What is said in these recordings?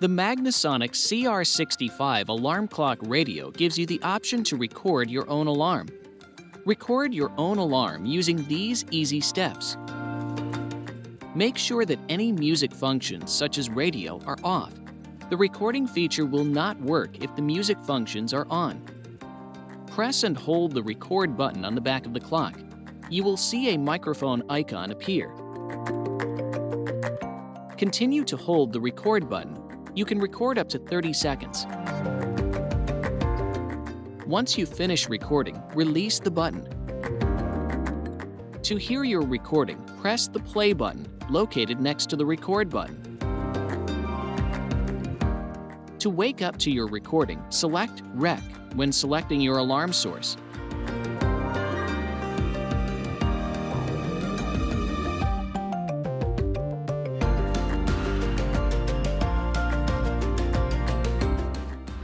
The Magnasonic CR65 alarm clock radio gives you the option to record your own alarm. Record your own alarm using these easy steps. Make sure that any music functions, such as radio, are off. The recording feature will not work if the music functions are on. Press and hold the record button on the back of the clock. You will see a microphone icon appear. Continue to hold the record button. You can record up to 30 seconds. Once you finish recording, release the button. To hear your recording, press the play button located next to the record button. To wake up to your recording, select Rec when selecting your alarm source.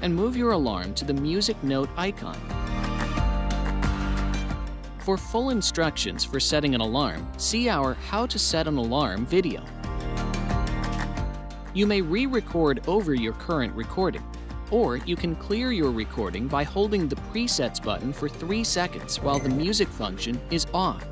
And move your alarm to the music note icon. For full instructions for setting an alarm, see our How to Set an Alarm video. You may re-record over your current recording, or you can clear your recording by holding the Presets button for 3 seconds while the music function is off.